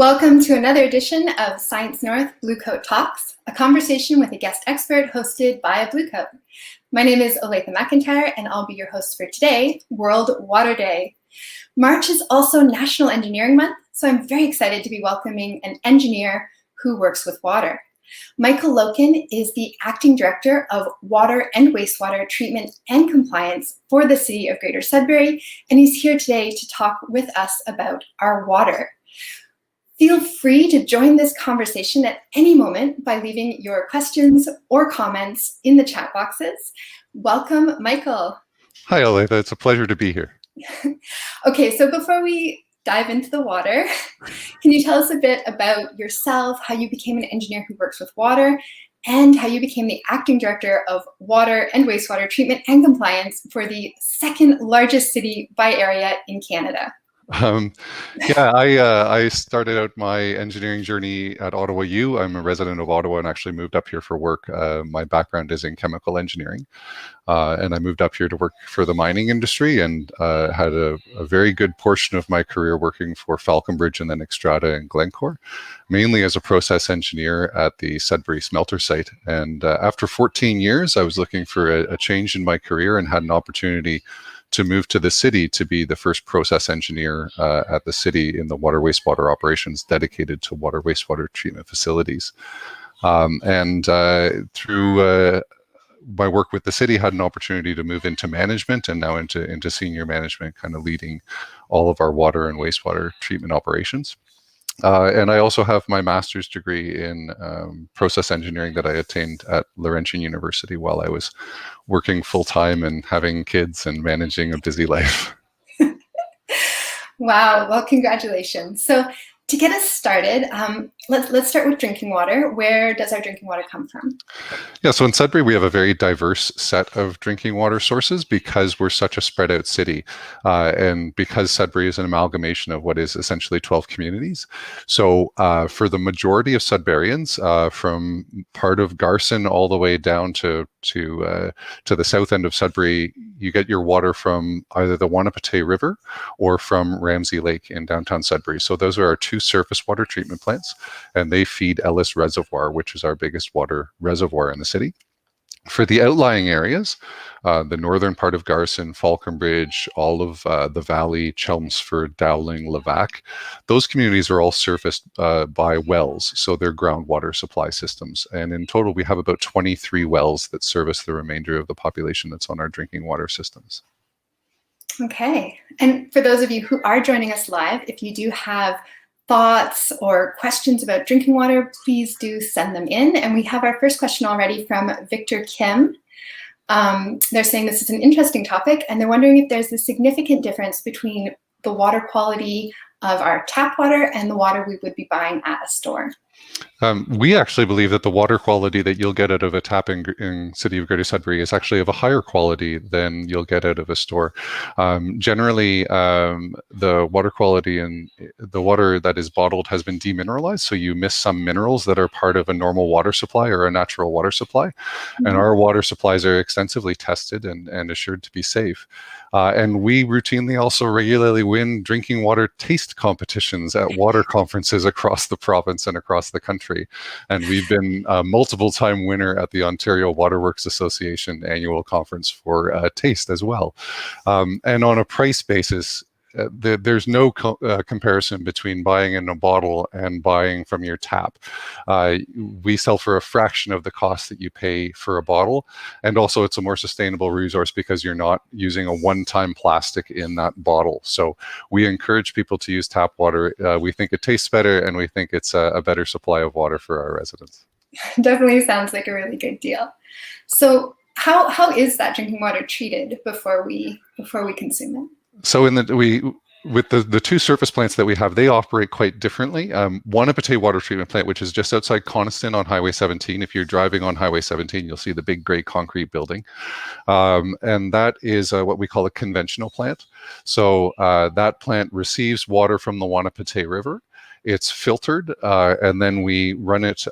Welcome to another edition of Science North Bluecoat Talks, a conversation with a guest expert hosted by a Bluecoat. My name is Olathe McIntyre, and I'll be your host for today, World Water Day. March is also National Engineering Month, so I'm very excited to be welcoming an engineer who works with water. Michael Loken is the Acting Director of Water and Wastewater Treatment and Compliance for the City of Greater Sudbury, and he's here today to talk with us about our water. Feel free to join this conversation at any moment by leaving your questions or comments in the chat boxes. Welcome, Michael. Hi, Olathe. It's a pleasure to be here. Okay, so before we dive into the water, can you tell us a bit about yourself, how you became an engineer who works with water, and how you became the Acting Director of Water and Wastewater Treatment and Compliance for the second largest city by area in Canada? I started out my engineering journey at Ottawa U. I'm a resident of Ottawa and actually moved up here for work. My background is in chemical engineering, and I moved up here to work for the mining industry and had a very good portion of my career working for Falconbridge and then Xstrata and Glencore, mainly as a process engineer at the Sudbury smelter site. And after 14 years, I was looking for a change in my career and had an opportunity to move to the city to be the first process engineer at the city in the water wastewater operations dedicated to water wastewater treatment facilities. Through my work with the city, had an opportunity to move into management and now into senior management, kind of leading all of our water and wastewater treatment operations. And I also have my master's degree in process engineering that I attained at Laurentian University while I was working full-time and having kids and managing a busy life. Wow, well, congratulations. So to get us started, let's start with drinking water. Where does our drinking water come from? Yeah, so in Sudbury, we have a very diverse set of drinking water sources because we're such a spread out city. And because Sudbury is an amalgamation of what is essentially 12 communities. So for the majority of Sudburyans, from part of Garson all the way down to the south end of Sudbury, you get your water from either the Wahnapitae River or from Ramsey Lake in downtown Sudbury. So those are our two surface water treatment plants, and they feed Ellis Reservoir, which is our biggest water reservoir in the city. For the outlying areas, the northern part of Garson, Falconbridge, all of the valley, Chelmsford, Dowling, Levack, those communities are all surfaced by wells, so they're groundwater supply systems. And in total, we have about 23 wells that service the remainder of the population that's on our drinking water systems. Okay, and for those of you who are joining us live, if you do have thoughts or questions about drinking water, please do send them in. And we have our first question already from Victor Kim. They're saying this is an interesting topic, and they're wondering if there's a significant difference between the water quality of our tap water and the water we would be buying at a store. We actually believe that the water quality that you'll get out of a tap in City of Greater Sudbury is actually of a higher quality than you'll get out of a store. Generally, the water quality in the water that is bottled has been demineralized, so you miss some minerals that are part of a normal water supply or a natural water supply. Mm-hmm. And our water supplies are extensively tested and assured to be safe. And we routinely also regularly win drinking water taste competitions at water conferences across the province and across the country. And we've been a multiple-time winner at the Ontario Waterworks Association annual conference for taste as well. And on a price basis, there's no comparison between buying in a bottle and buying from your tap. We sell for a fraction of the cost that you pay for a bottle, and also it's a more sustainable resource because you're not using a one-time plastic in that bottle. So we encourage people to use tap water. We think it tastes better, and we think it's a better supply of water for our residents. Definitely sounds like a really good deal. So how is that drinking water treated before we consume it? So with the two surface plants that we have, they operate quite differently. Wahnapitae Water Treatment Plant, which is just outside Coniston on Highway 17. If you're driving on Highway 17, you'll see the big gray concrete building. And that is what we call a conventional plant. So that plant receives water from the Wahnapitae River. It's filtered, and then we run it.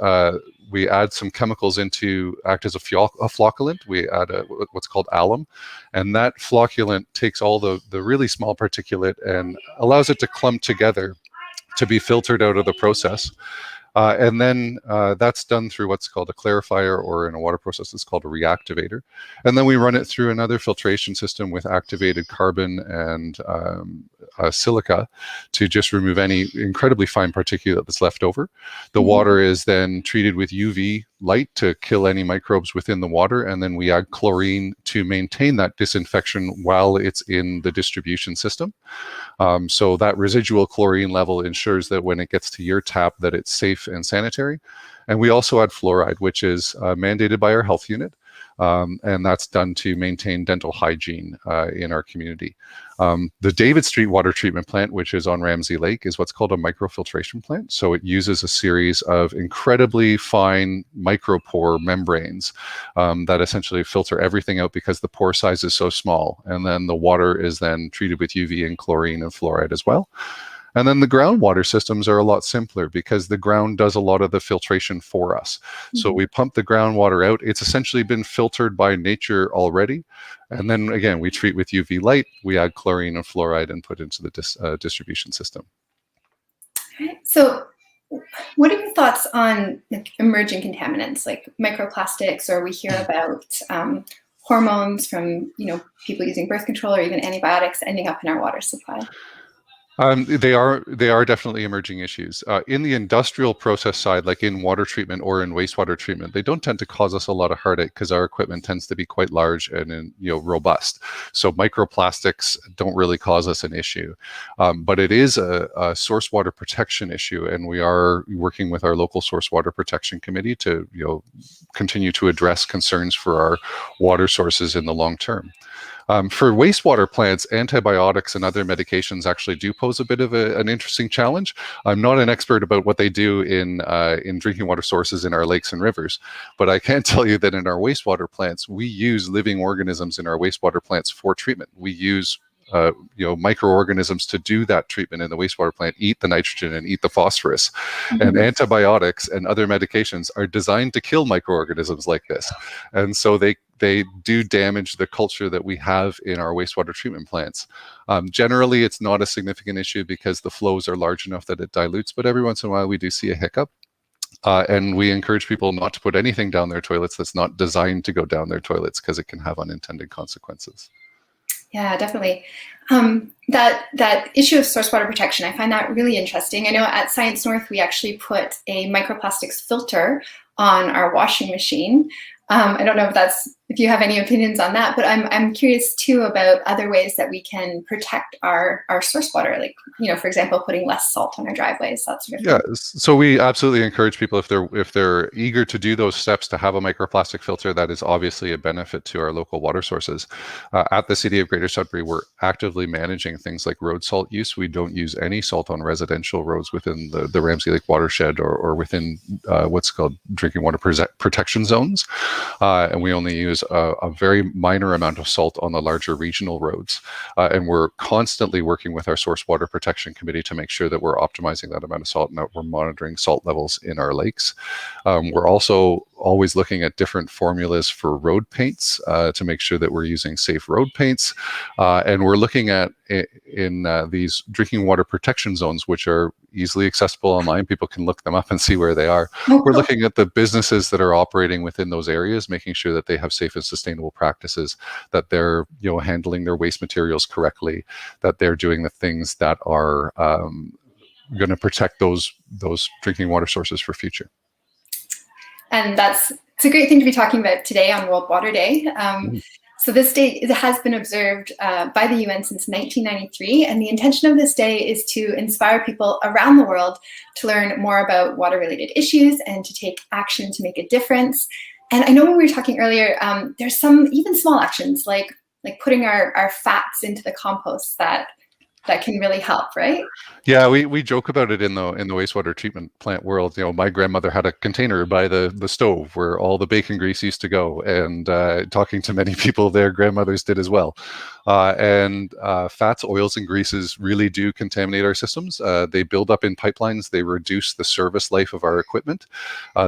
We add some chemicals in to act as a flocculant. We add what's called alum, and that flocculant takes all the really small particulate and allows it to clump together to be filtered out of the process. And then that's done through what's called a clarifier, or in a water process, it's called a reactivator. And then we run it through another filtration system with activated carbon and silica to just remove any incredibly fine particulate that's left over. The water is then treated with UV light to kill any microbes within the water, and then we add chlorine to maintain that disinfection while it's in the distribution system. So that residual chlorine level ensures that when it gets to your tap that it's safe and sanitary. And we also add fluoride, which is mandated by our health unit. And that's done to maintain dental hygiene in our community. The David Street Water Treatment Plant, which is on Ramsey Lake, is what's called a microfiltration plant. So it uses a series of incredibly fine micropore membranes that essentially filter everything out because the pore size is so small. And then the water is then treated with UV and chlorine and fluoride as well. And then the groundwater systems are a lot simpler because the ground does a lot of the filtration for us. So we pump the groundwater out. It's essentially been filtered by nature already. And then again, we treat with UV light, we add chlorine and fluoride and put into the distribution system. So what are your thoughts on emerging contaminants like microplastics, or we hear about hormones from people using birth control or even antibiotics ending up in our water supply? They are definitely emerging issues. In the industrial process side, like in water treatment or in wastewater treatment, they don't tend to cause us a lot of heartache because our equipment tends to be quite large and robust. So microplastics don't really cause us an issue. But it is a source water protection issue, and we are working with our local source water protection committee to continue to address concerns for our water sources in the long term. For wastewater plants, antibiotics and other medications actually do pose a bit of an interesting challenge. I'm not an expert about what they do in drinking water sources in our lakes and rivers, but I can tell you that in our wastewater plants, we use living organisms in our wastewater plants for treatment. We use microorganisms to do that treatment in the wastewater plant, eat the nitrogen and eat the phosphorus. And antibiotics and other medications are designed to kill microorganisms like this. And so they do damage the culture that we have in our wastewater treatment plants. Generally, it's not a significant issue because the flows are large enough that it dilutes, but every once in a while we do see a hiccup. And we encourage people not to put anything down their toilets that's not designed to go down their toilets because it can have unintended consequences. Yeah, definitely. That issue of source water protection, I find that really interesting. I know at Science North, we actually put a microplastics filter on our washing machine. I don't know if you have any opinions on that, but I'm curious too about other ways that we can protect our source water, like for example, putting less salt on our driveways, that sort of thing. Yeah, so we absolutely encourage people, if they're eager to do those steps, to have a microplastic filter. That is obviously a benefit to our local water sources. At the City of Greater Sudbury, we're actively managing things like road salt use. We don't use any salt on residential roads within the Ramsey Lake watershed or within what's called drinking water protection zones. And we only use a very minor amount of salt on the larger regional roads. And we're constantly working with our source water protection committee to make sure that we're optimizing that amount of salt and that we're monitoring salt levels in our lakes. We're also always looking at different formulas for road paints to make sure that we're using safe road paints. And we're looking at in these drinking water protection zones, which are easily accessible online. People can look them up and see where they are. We're looking at the businesses that are operating within those areas, making sure that they have safe and sustainable practices, that they're handling their waste materials correctly, that they're doing the things that are going to protect those drinking water sources for future. And it's a great thing to be talking about today on World Water Day. So this day has been observed by the UN since 1993, and the intention of this day is to inspire people around the world to learn more about water-related issues and to take action to make a difference. And I know when we were talking earlier, there's some even small actions like putting our fats into the compost that can really help, right? Yeah, we joke about it in the wastewater treatment plant world. My grandmother had a container by the stove where all the bacon grease used to go, and talking to many people, their grandmothers did as well. And fats, oils, and greases really do contaminate our systems. They build up in pipelines. They reduce the service life of our equipment.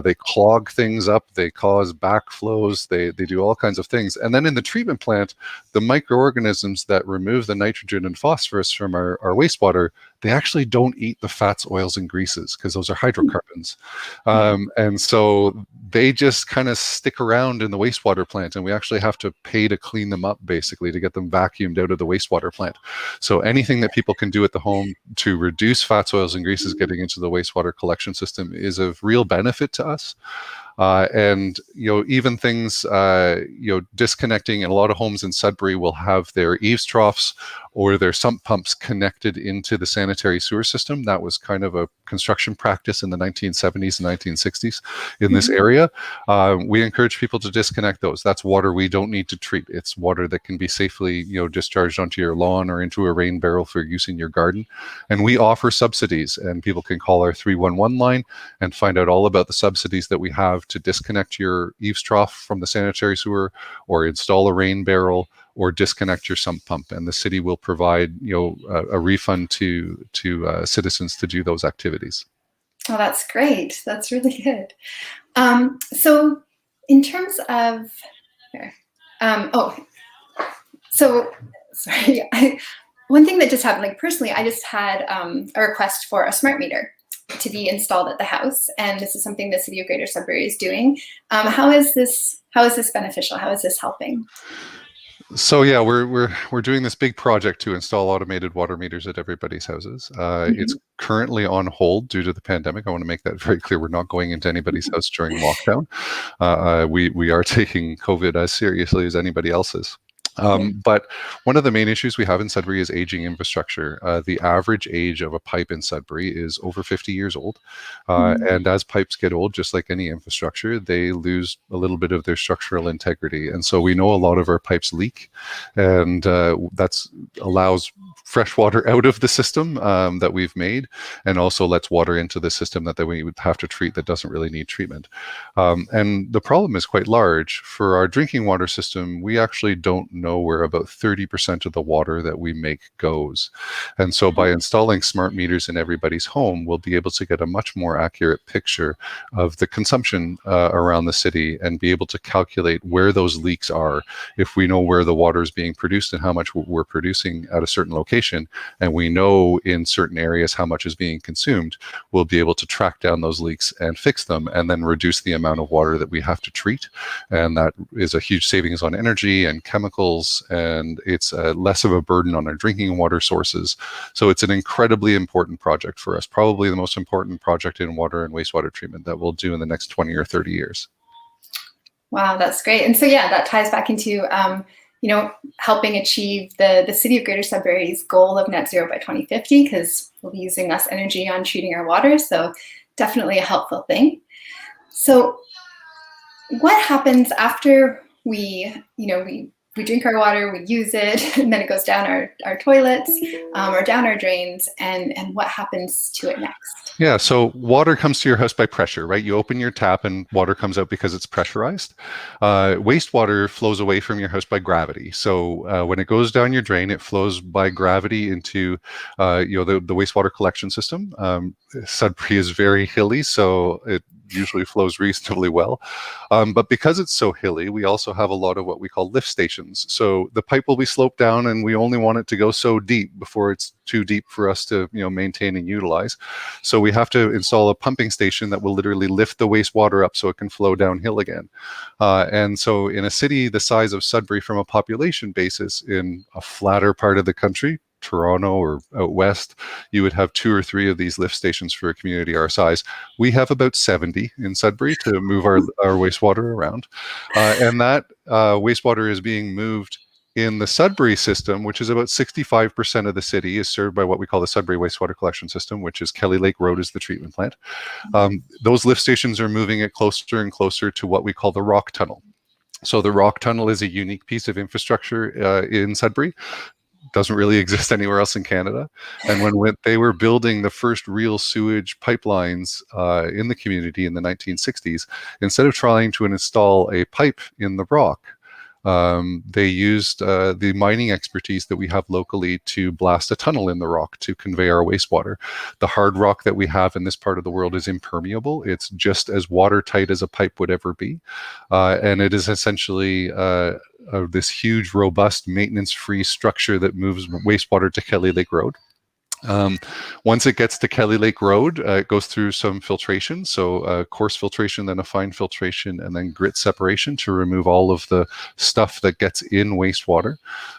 They clog things up. They cause backflows. They do all kinds of things. And then in the treatment plant, the microorganisms that remove the nitrogen and phosphorus from from our wastewater, they actually don't eat the fats, oils, and greases because those are hydrocarbons. And so they just kind of stick around in the wastewater plant, and we actually have to pay to clean them up, basically, to get them vacuumed out of the wastewater plant. So anything that people can do at the home to reduce fats, oils, and greases getting into the wastewater collection system is of real benefit to us. And even things disconnecting, and a lot of homes in Sudbury will have their eaves troughs or their sump pumps connected into the sanitary sewer system. That was kind of a construction practice in the 1970s and 1960s in this area. We encourage people to disconnect those. That's water we don't need to treat. It's water that can be safely discharged onto your lawn or into a rain barrel for use in your garden. And we offer subsidies, and people can call our 311 line and find out all about the subsidies that we have to disconnect your eaves trough from the sanitary sewer, or install a rain barrel, or disconnect your sump pump, and the city will provide a refund to citizens to do those activities. Oh, that's great. That's really good. So in terms of one thing that just happened, like personally, I just had a request for a smart meter to be installed at the house, and this is something the City of Greater Sudbury is doing. How is this beneficial? How is this helping? So yeah, we're doing this big project to install automated water meters at everybody's houses. It's currently on hold due to the pandemic. I want to make that very clear. We're not going into anybody's house during lockdown. We are taking COVID as seriously as anybody else is. But one of the main issues we have in Sudbury is aging infrastructure. The average age of a pipe in Sudbury is over 50 years old. And as pipes get old, just like any infrastructure, they lose a little bit of their structural integrity. And so we know a lot of our pipes leak, and that allows fresh water out of the system that we've made, and also lets water into the system that we would have to treat that doesn't really need treatment. And the problem is quite large. For our drinking water system, we actually don't know where about 30% of the water that we make goes. And so by installing smart meters in everybody's home, we'll be able to get a much more accurate picture of the consumption around the city, and be able to calculate where those leaks are. If we know where the water is being produced and how much we're producing at a certain location, and we know in certain areas how much is being consumed, we'll be able to track down those leaks and fix them, and then reduce the amount of water that we have to treat. And that is a huge savings on energy and chemicals, and it's less of a burden on our drinking water sources. So it's an incredibly important project for us, probably the most important project in water and wastewater treatment that we'll do in the next 20 or 30 years. Wow, that's great. And so yeah, that ties back into helping achieve the City of Greater Sudbury's goal of net zero by 2050, because we'll be using less energy on treating our water. So definitely a helpful thing. So what happens after we drink our water, we use it, and then it goes down our toilets or down our drains, and what happens to it next? Yeah, so water comes to your house by pressure, right? You open your tap and water comes out because it's pressurized. Wastewater flows away from your house by gravity. So when it goes down your drain, it flows by gravity into the wastewater collection system. Sudbury is very hilly, so it usually flows reasonably well. But because it's so hilly, we also have a lot of what we call lift stations. So the pipe will be sloped down, and we only want it to go so deep before it's too deep for us to maintain and utilize. So we have to install a pumping station that will literally lift the wastewater up so it can flow downhill again. And so in a city the size of Sudbury, from a population basis, in a flatter part of the country, Toronto or out west, you would have 2 or 3 of these lift stations for a community our size. We have about 70 in Sudbury to move our wastewater around. And that wastewater is being moved in the Sudbury system, which is about 65% of the city is served by what we call the Sudbury Wastewater Collection System, which is Kelly Lake Road is the treatment plant. Those lift stations are moving it closer and closer to what we call the rock tunnel. So the rock tunnel is a unique piece of infrastructure in Sudbury. Doesn't really exist anywhere else in Canada. And when they were building the first real sewage pipelines in the community in the 1960s, instead of trying to install a pipe in the rock, They used the mining expertise that we have locally to blast a tunnel in the rock to convey our wastewater. The hard rock that we have in this part of the world is impermeable. It's just as watertight as a pipe would ever be. And it is essentially this huge, robust, maintenance-free structure that moves wastewater to Kelly Lake Road. Once it gets to Kelly Lake Road, it goes through some filtration, so coarse filtration, then a fine filtration, and then grit separation to remove all of the stuff that gets in wastewater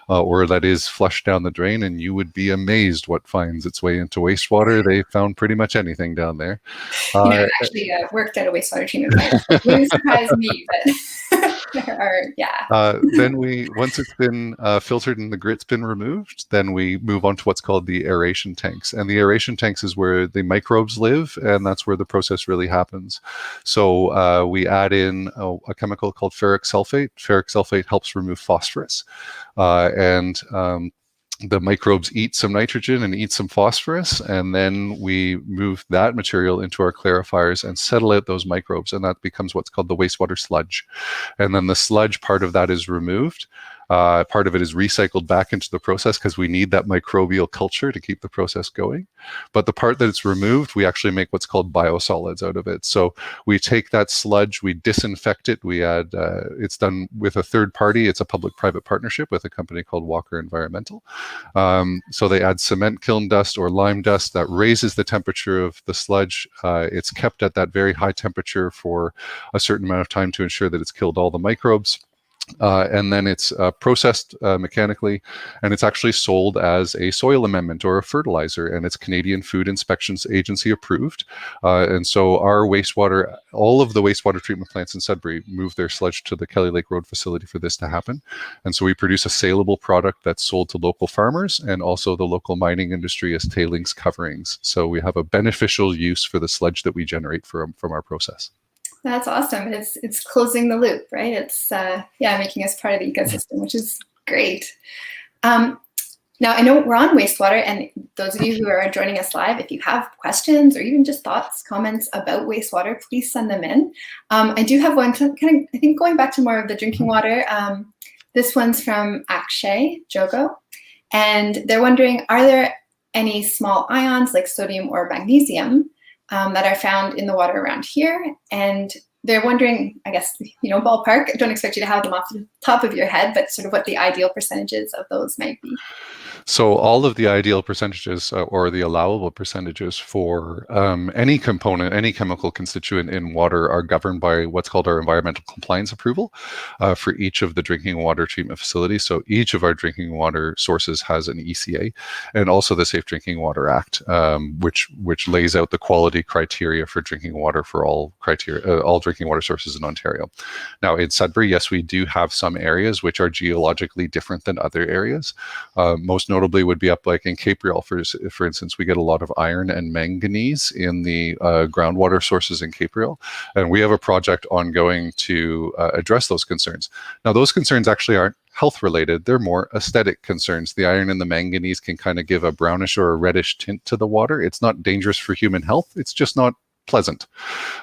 or that is flushed down the drain. And you would be amazed what finds its way into wastewater. They found pretty much anything down there. I actually worked at a wastewater treatment plant. It wouldn't surprise me, but there are, yeah. Then once it's been filtered and the grit's been removed, then we move on to what's called the aeration tanks. And the aeration tanks is where the microbes live, and that's where the process really happens. So we add in a chemical called ferric sulfate. Ferric sulfate helps remove phosphorus. The microbes eat some nitrogen and eat some phosphorus, and then we move that material into our clarifiers and settle out those microbes, and that becomes what's called the wastewater sludge. And then the sludge part of that is removed. Part of it is recycled back into the process because we need that microbial culture to keep the process going. But the part that it's removed, we actually make what's called biosolids out of it. So we take that sludge, we disinfect it, we add, it's done with a third party. It's a public-private partnership with a company called Walker Environmental. So they add cement kiln dust or lime dust that raises the temperature of the sludge. It's kept at that very high temperature for a certain amount of time to ensure that it's killed all the microbes. And then it's processed mechanically, and it's actually sold as a soil amendment or a fertilizer, and it's Canadian Food Inspections Agency approved. And so our wastewater, all of the wastewater treatment plants in Sudbury move their sludge to the Kelly Lake Road facility for this to happen. And so we produce a saleable product that's sold to local farmers and also the local mining industry as tailings coverings. So we have a beneficial use for the sludge that we generate from our process. That's awesome. It's closing the loop, right? It's making us part of the ecosystem, which is great. Now I know we're on wastewater, and those of you who are joining us live, if you have questions or even just thoughts, comments about wastewater, please send them in. I do have one kind of, I think, going back to more of the drinking water. This one's from Akshay Jogo, and they're wondering, are there any small ions like sodium or magnesium that are found in the water around here? And they're wondering, I guess, ballpark, I don't expect you to have them off the top of your head, but sort of what the ideal percentages of those might be. So all of the ideal percentages or the allowable percentages for any component, any chemical constituent in water are governed by what's called our environmental compliance approval for each of the drinking water treatment facilities. So each of our drinking water sources has an ECA, and also the Safe Drinking Water Act, which lays out the quality criteria for drinking water for all drinking water sources in Ontario. Now in Sudbury, yes, we do have some areas which are geologically different than other areas. Most notably would be up like in Capreol, for instance. We get a lot of iron and manganese in the groundwater sources in Capreol, and we have a project ongoing to address those concerns. Now those concerns actually aren't health related, they're more aesthetic concerns. The iron and the manganese can kind of give a brownish or a reddish tint to the water. It's not dangerous for human health, it's just not pleasant.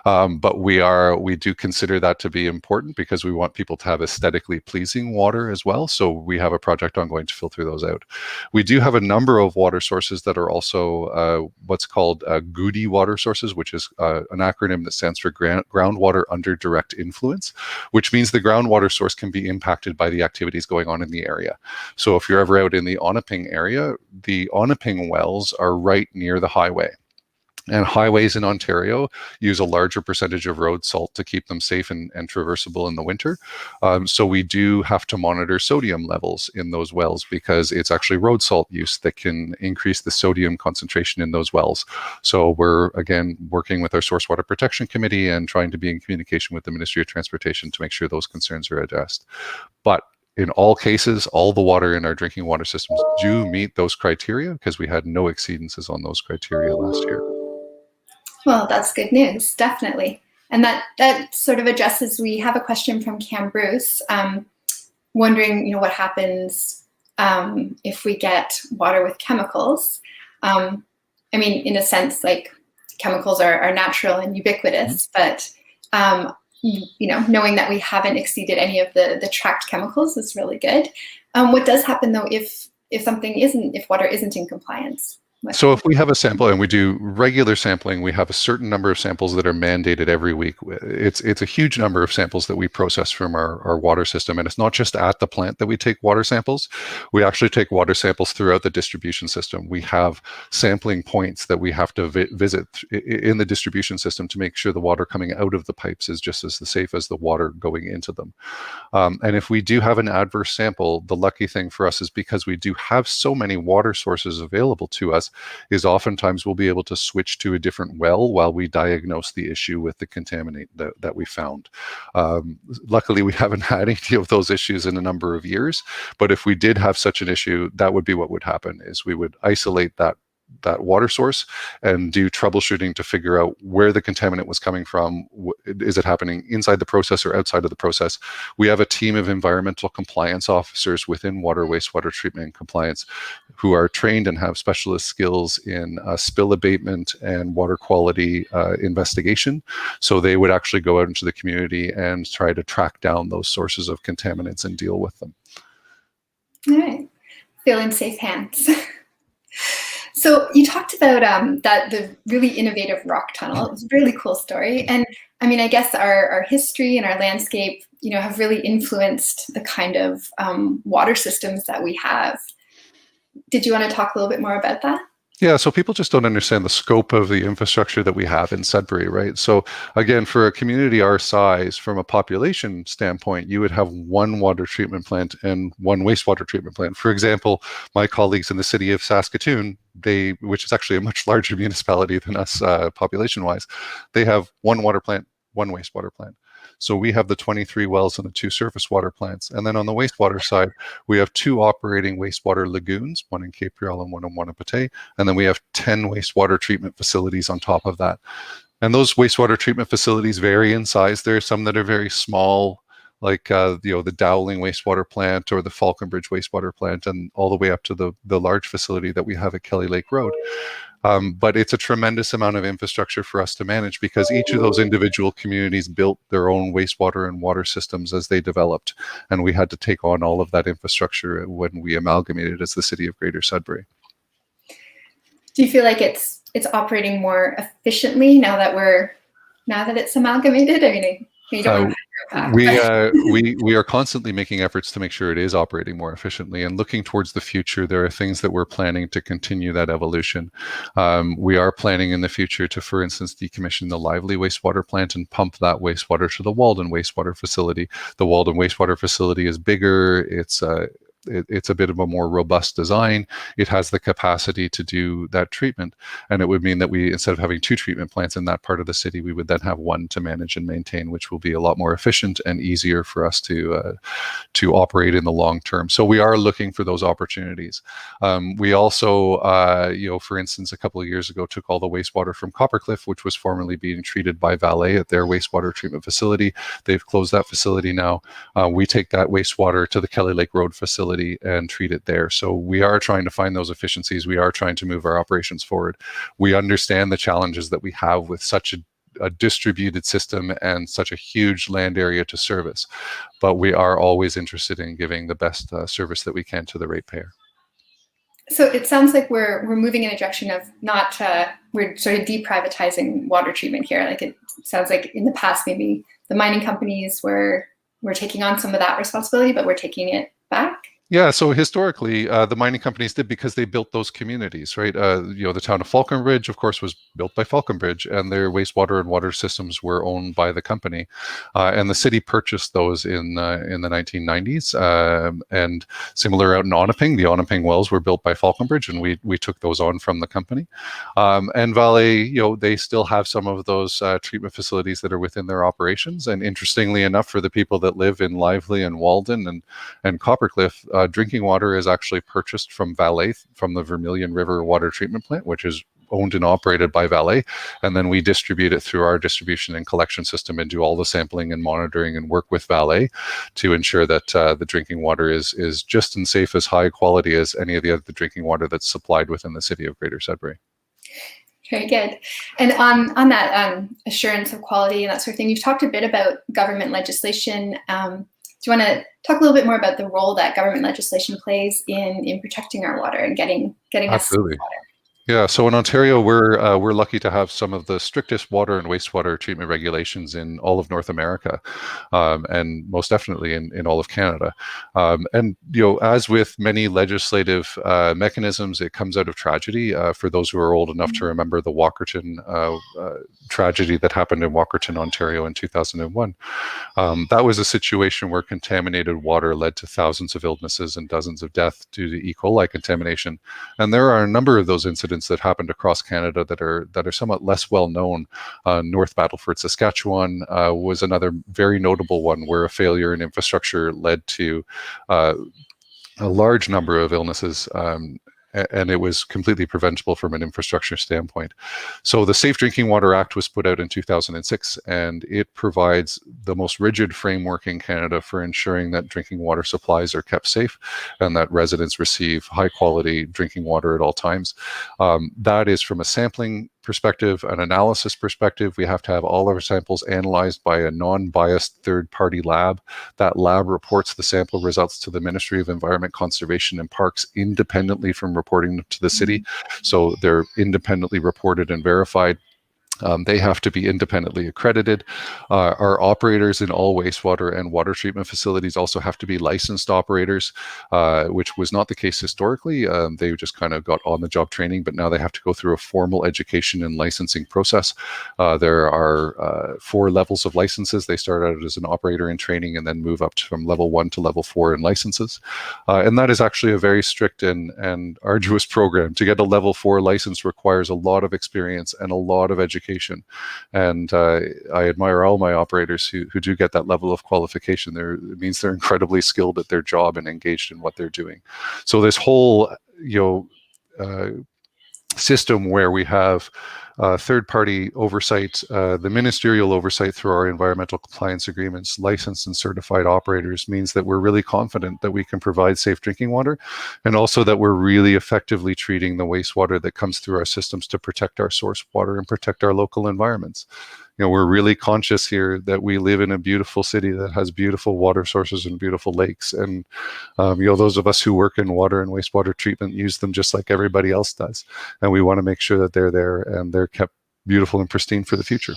But we do consider that to be important because we want people to have aesthetically pleasing water as well. So we have a project ongoing to filter those out. We do have a number of water sources that are also what's called GUDI water sources, which is an acronym that stands for groundwater under direct influence, which means the groundwater source can be impacted by the activities going on in the area. So if you're ever out in the Onaping area, the Onaping wells are right near the highway. And highways in Ontario use a larger percentage of road salt to keep them safe and traversable in the winter. So we do have to monitor sodium levels in those wells because it's actually road salt use that can increase the sodium concentration in those wells. So we're, again, working with our Source Water Protection Committee and trying to be in communication with the Ministry of Transportation to make sure those concerns are addressed. But in all cases, all the water in our drinking water systems do meet those criteria because we had no exceedances on those criteria last year. Well, that's good news, definitely. And that sort of addresses, we have a question from Cam Bruce, wondering, what happens if we get water with chemicals. I mean, in a sense, like chemicals are natural and ubiquitous, but knowing that we haven't exceeded any of the tracked chemicals is really good. What does happen though if water isn't in compliance? So if we have a sample and we do regular sampling, we have a certain number of samples that are mandated every week. It's a huge number of samples that we process from our water system. And it's not just at the plant that we take water samples. We actually take water samples throughout the distribution system. We have sampling points that we have to visit in the distribution system to make sure the water coming out of the pipes is just as safe as the water going into them. And if we do have an adverse sample, the lucky thing for us is because we do have so many water sources available to us, is oftentimes we'll be able to switch to a different well while we diagnose the issue with the contaminant that we found. Luckily, we haven't had any of those issues in a number of years, but if we did have such an issue, that would be what would happen, is we would isolate that water source and do troubleshooting to figure out where the contaminant was coming from. Is it happening inside the process or outside of the process? We have a team of environmental compliance officers within wastewater treatment compliance who are trained and have specialist skills in spill abatement and water quality investigation. So they would actually go out into the community and try to track down those sources of contaminants and deal with them. All right, feel in safe hands. So you talked about the really innovative rock tunnel. It was a really cool story. And I mean, I guess our history and our landscape, have really influenced the kind of water systems that we have. Did you want to talk a little bit more about that? Yeah, so people just don't understand the scope of the infrastructure that we have in Sudbury, right? So again, for a community our size, from a population standpoint, you would have one water treatment plant and one wastewater treatment plant. For example, my colleagues in the city of Saskatoon, which is actually a much larger municipality than us population-wise, they have one water plant, one wastewater plant. So we have the 23 wells and the 2 surface water plants. And then on the wastewater side, we have 2 operating wastewater lagoons, one in Cape Real and one in Wanapate. And then we have 10 wastewater treatment facilities on top of that. And those wastewater treatment facilities vary in size. There are some that are very small, like the Dowling wastewater plant or the Falconbridge wastewater plant, and all the way up to the large facility that we have at Kelly Lake Road. But it's a tremendous amount of infrastructure for us to manage, because each of those individual communities built their own wastewater and water systems as they developed. And we had to take on all of that infrastructure when we amalgamated as the city of Greater Sudbury. Do you feel like it's operating more efficiently now that it's amalgamated? I mean, you don't we are constantly making efforts to make sure it is operating more efficiently, and looking towards the future, there are things that we're planning to continue that evolution. We are planning in the future to, for instance, decommission the Lively wastewater plant and pump that wastewater to the Walden wastewater facility. The Walden wastewater facility is bigger. It's a bit of a more robust design. It has the capacity to do that treatment. And it would mean that we, instead of having 2 treatment plants in that part of the city, we would then have 1 to manage and maintain, which will be a lot more efficient and easier for us to operate in the long term. So we are looking for those opportunities. We also, for instance, a couple of years ago, took all the wastewater from Coppercliff, which was formerly being treated by Valet at their wastewater treatment facility. They've closed that facility now. We take that wastewater to the Kelly Lake Road facility and treat it there. So we are trying to find those efficiencies. We are trying to move our operations forward. We understand the challenges that we have with such a distributed system and such a huge land area to service, but we are always interested in giving the best service that we can to the ratepayer. So it sounds like we're moving in a direction of not we're sort of deprivatizing water treatment here. Like, it sounds like in the past maybe the mining companies were taking on some of that responsibility, but we're taking it back. Yeah, so historically, the mining companies did, because they built those communities, right? The town of Falconbridge, of course, was built by Falconbridge, and their wastewater and water systems were owned by the company. And the city purchased those in the 1990s. And similar out in Onaping, the Onaping wells were built by Falconbridge, and we took those on from the company. And Vale, they still have some of those treatment facilities that are within their operations. And interestingly enough, for the people that live in Lively and Walden and Coppercliff, drinking water is actually purchased from Valet, from the Vermilion River Water Treatment Plant, which is owned and operated by Valet. And then we distribute it through our distribution and collection system and do all the sampling and monitoring and work with Valet to ensure that the drinking water is just as safe, as high quality as any of the other drinking water that's supplied within the city of Greater Sudbury. Very good. And on that assurance of quality and that sort of thing, you've talked a bit about government legislation. Do you want to talk a little bit more about the role that government legislation plays in protecting our water and getting Absolutely. us water? Yeah, so in Ontario, we're lucky to have some of the strictest water and wastewater treatment regulations in all of North America, and most definitely in all of Canada. And as with many legislative mechanisms, it comes out of tragedy. For those who are old enough to remember the Walkerton tragedy that happened in Walkerton, Ontario, in 2001. That was a situation where contaminated water led to thousands of illnesses and dozens of deaths due to E. coli contamination. And there are a number of those incidents that happened across Canada that are somewhat less well known. North Battleford, Saskatchewan was another very notable one where a failure in infrastructure led to a large number of illnesses. And it was completely preventable from an infrastructure standpoint. So the Safe Drinking Water Act was put out in 2006, and it provides the most rigid framework in Canada for ensuring that drinking water supplies are kept safe and that residents receive high quality drinking water at all times. That is from a sampling perspective, an analysis perspective. We have to have all of our samples analyzed by a non-biased third-party lab. That lab reports the sample results to the Ministry of Environment, Conservation and Parks independently from reporting them to the city. So they're independently reported and verified. They have to be independently accredited. Our operators in all wastewater and water treatment facilities also have to be licensed operators, which was not the case historically. They just kind of got on-the-job training, but now they have to go through a formal education and licensing process. There are 4 levels of licenses. They start out as an operator in training and then move up from level 1 to level 4 in licenses. And that is actually a very strict and arduous program. To get a level 4 license requires a lot of experience and a lot of education. And I admire all my operators who do get that level of qualification. It means they're incredibly skilled at their job and engaged in what they're doing. So this whole system where we have third-party oversight, the ministerial oversight through our environmental compliance agreements, licensed and certified operators, means that we're really confident that we can provide safe drinking water, and also that we're really effectively treating the wastewater that comes through our systems to protect our source water and protect our local environments. We're really conscious here that we live in a beautiful city that has beautiful water sources and beautiful lakes. And, those of us who work in water and wastewater treatment use them just like everybody else does. And we want to make sure that they're there and they're kept beautiful and pristine for the future.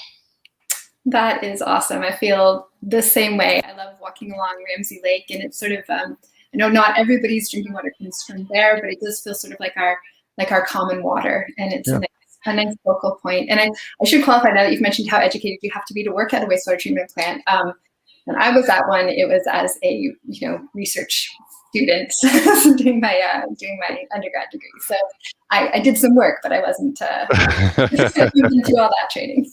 That is awesome. I feel the same way. I love walking along Ramsey Lake, and it's sort of, I know not everybody's drinking water comes from there, but it does feel sort of like our common water. And it's a nice focal point. And I should qualify now that you've mentioned how educated you have to be to work at a wastewater treatment plant. And I was at one. It was as a research student doing my undergrad degree. So I did some work, but I wasn't didn't do all that training.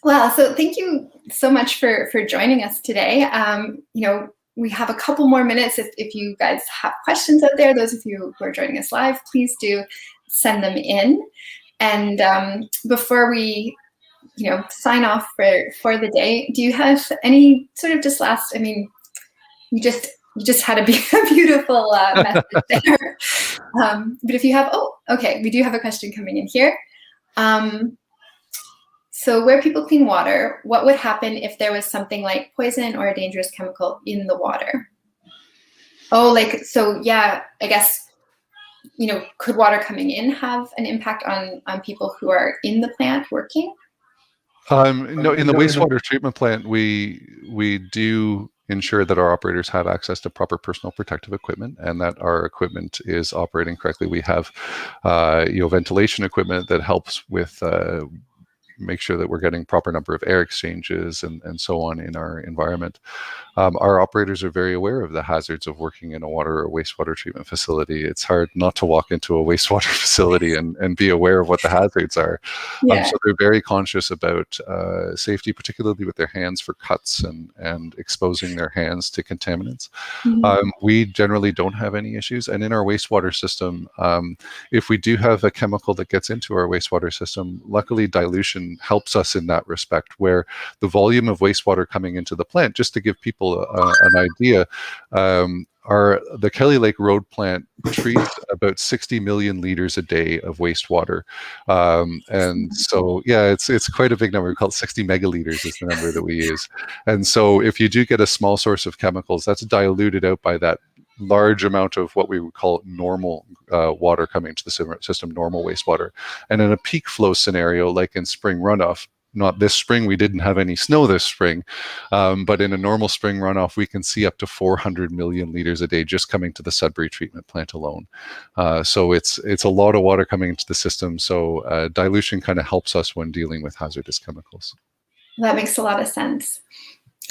Wow. So thank you so much for joining us today. We have a couple more minutes. If you guys have questions out there, those of you who are joining us live, please do send them in. And before we, sign off for the day, do you have any sort of just last? I mean, you just had a beautiful message there. But if you have, we do have a question coming in here. So where people clean water, what would happen if there was something like poison or a dangerous chemical in the water? I guess, could water coming in have an impact on people who are in the plant working? No, in the wastewater treatment plant, we do ensure that our operators have access to proper personal protective equipment and that our equipment is operating correctly. We have, ventilation equipment that helps with make sure that we're getting proper number of air exchanges and so on in our environment. Our operators are very aware of the hazards of working in a water or wastewater treatment facility. It's hard not to walk into a wastewater facility and be aware of what the hazards are. Yeah. So they're very conscious about safety, particularly with their hands for cuts and exposing their hands to contaminants. Mm-hmm. We generally don't have any issues. And in our wastewater system, if we do have a chemical that gets into our wastewater system, luckily dilution helps us in that respect, where the volume of wastewater coming into the plant, just to give people an idea, the Kelly Lake Road plant treats about 60 million liters a day of wastewater, and so yeah, it's quite a big number. We call it 60 megaliters is the number that we use. And so if you do get a small source of chemicals, that's diluted out by that large amount of what we would call normal water coming into the system, normal wastewater. And in a peak flow scenario, like in spring runoff, not this spring, we didn't have any snow this spring, but in a normal spring runoff, we can see up to 400 million liters a day just coming to the Sudbury treatment plant alone. So it's a lot of water coming into the system. So dilution kind of helps us when dealing with hazardous chemicals. That makes a lot of sense.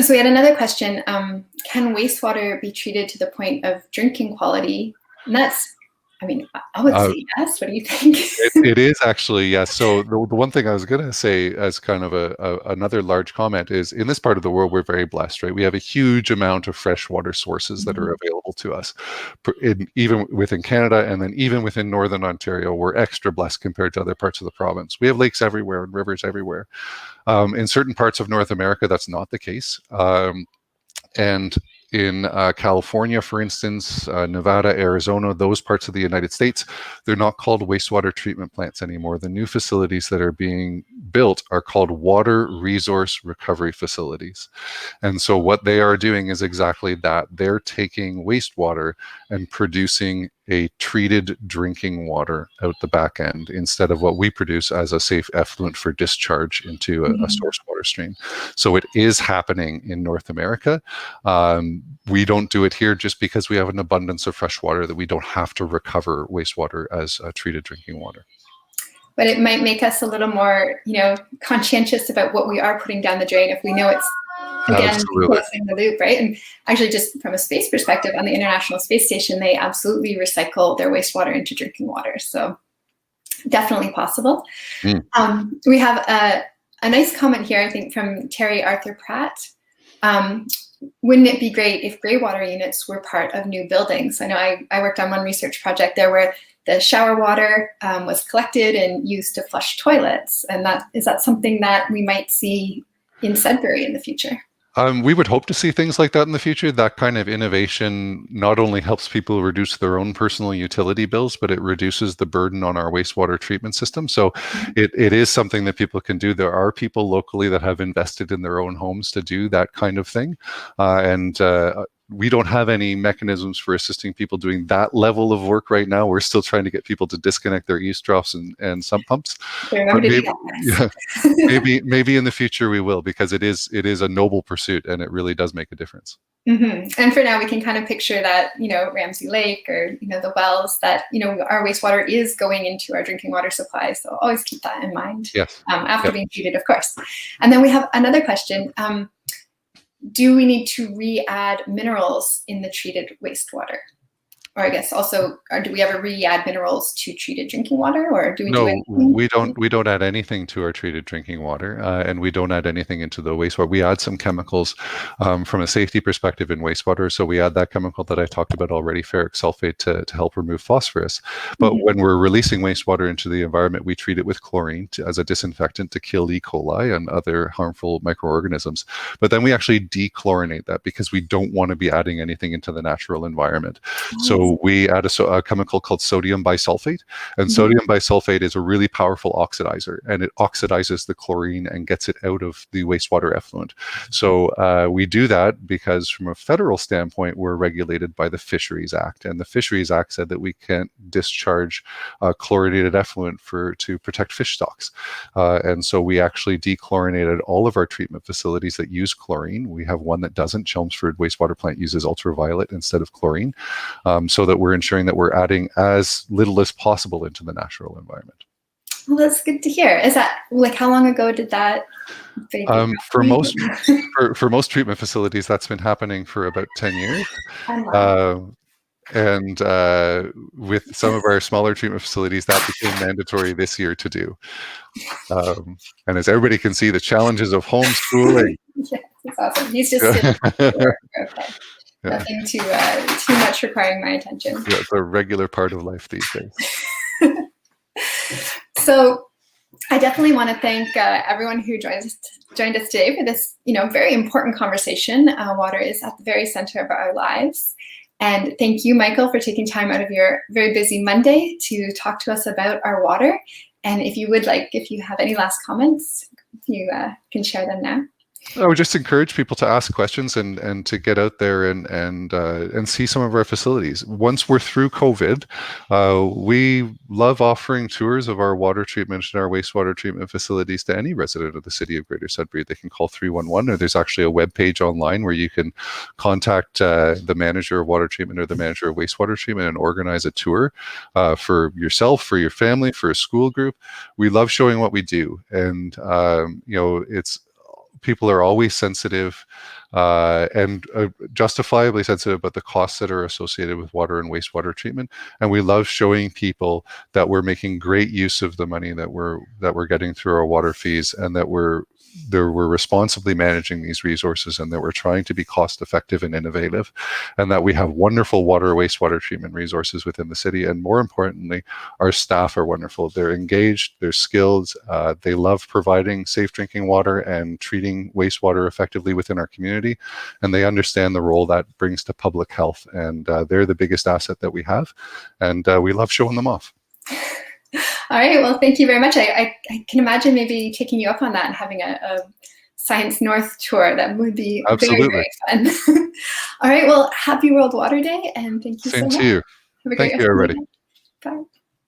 So we had another question. Can wastewater be treated to the point of drinking quality? And that's, I mean, I would say yes. What do you think? It is actually, yes. So the one thing I was going to say as kind of another large comment is, in this part of the world, we're very blessed, right? We have a huge amount of freshwater sources that are available to us, even within Canada, and then even within Northern Ontario, we're extra blessed compared to other parts of the province. We have lakes everywhere and rivers everywhere. In certain parts of North America, that's not the case. And in California, for instance, Nevada, Arizona, those parts of the United States, they're not called wastewater treatment plants anymore. The new facilities that are being built are called water resource recovery facilities. And so what they are doing is exactly that. They're taking wastewater and producing a treated drinking water out the back end instead of what we produce as a safe effluent for discharge into a source water stream. So it is happening in North America. We don't do it here just because we have an abundance of fresh water that we don't have to recover wastewater as treated drinking water. But it might make us a little more, conscientious about what we are putting down the drain if we know it's, again, closing the loop, right? And actually, just from a space perspective, on the International Space Station, they absolutely recycle their wastewater into drinking water. So definitely possible. We have a nice comment here, I think, from Terry Arthur Pratt. Wouldn't it be great if gray water units were part of new buildings? I know I worked on one research project there where the shower water was collected and used to flush toilets. And is that something that we might see in Sudbury in the future? We would hope to see things like that in the future. That kind of innovation not only helps people reduce their own personal utility bills, but it reduces the burden on our wastewater treatment system. So it is something that people can do. There are people locally that have invested in their own homes to do that kind of thing. We don't have any mechanisms for assisting people doing that level of work right now. We're still trying to get people to disconnect their eavesdrops and sump pumps. Maybe in the future we will, because it is a noble pursuit and it really does make a difference. And for now, we can kind of picture that, Ramsey Lake or, the wells that, our wastewater is going into our drinking water supply. So always keep that in mind. Yes. After being treated, of course. And then we have another question. Do we need to re-add minerals in the treated wastewater? Or I guess also, do we ever re-add minerals to treated drinking water, or do we do anything? We don't add anything to our treated drinking water, and we don't add anything into the wastewater. We add some chemicals from a safety perspective in wastewater. So we add that chemical that I talked about already, ferric sulfate, to help remove phosphorus. But when we're releasing wastewater into the environment, we treat it with chlorine as a disinfectant to kill E. coli and other harmful microorganisms. But then we actually dechlorinate that because we don't want to be adding anything into the natural environment. So we add a chemical called sodium bisulfate, and sodium bisulfate is a really powerful oxidizer, and it oxidizes the chlorine and gets it out of the wastewater effluent. So we do that because from a federal standpoint, we're regulated by the Fisheries Act, and the Fisheries Act said that we can't discharge chlorinated effluent to protect fish stocks. And so we actually dechlorinated all of our treatment facilities that use chlorine. We have one that doesn't. Chelmsford Wastewater Plant uses ultraviolet instead of chlorine. So that we're ensuring that we're adding as little as possible into the natural environment. Well, that's good to hear. Is that how long ago did that? For most treatment facilities, that's been happening for about 10 years. And with some of our smaller treatment facilities, that became mandatory this year to do. And as everybody can see, the challenges of homeschooling. Yes, that's awesome. He's just sitting there. Okay. Yeah. Nothing too much requiring my attention. Yeah, it's a regular part of life these days. So I definitely want to thank everyone who joined us today for this, very important conversation. Water is at the very center of our lives. And thank you, Michael, for taking time out of your very busy Monday to talk to us about our water. And if you have any last comments, you can share them now. I would just encourage people to ask questions and to get out there and see some of our facilities. Once we're through COVID, we love offering tours of our water treatment and our wastewater treatment facilities to any resident of the city of Greater Sudbury. They can call 311, or there's actually a web page online where you can contact the manager of water treatment or the manager of wastewater treatment and organize a tour for yourself, for your family, for a school group. We love showing what we do, and people are always sensitive and justifiably sensitive about the costs that are associated with water and wastewater treatment. And we love showing people that we're making great use of the money that we're getting through our water fees, and that we're responsibly managing these resources, and that we're trying to be cost effective and innovative, and that we have wonderful water wastewater treatment resources within the city. And more importantly, our staff are wonderful. They're engaged, they're skilled, they love providing safe drinking water and treating wastewater effectively within our community, and they understand the role that brings to public health. And they're the biggest asset that we have, and we love showing them off. All right, well, thank you very much. I can imagine maybe taking you up on that and having a Science North tour. That would be absolutely very, very fun. All right, well, happy World Water Day, and thank you Same so much. to you. Have a Thank great you, everybody. Bye.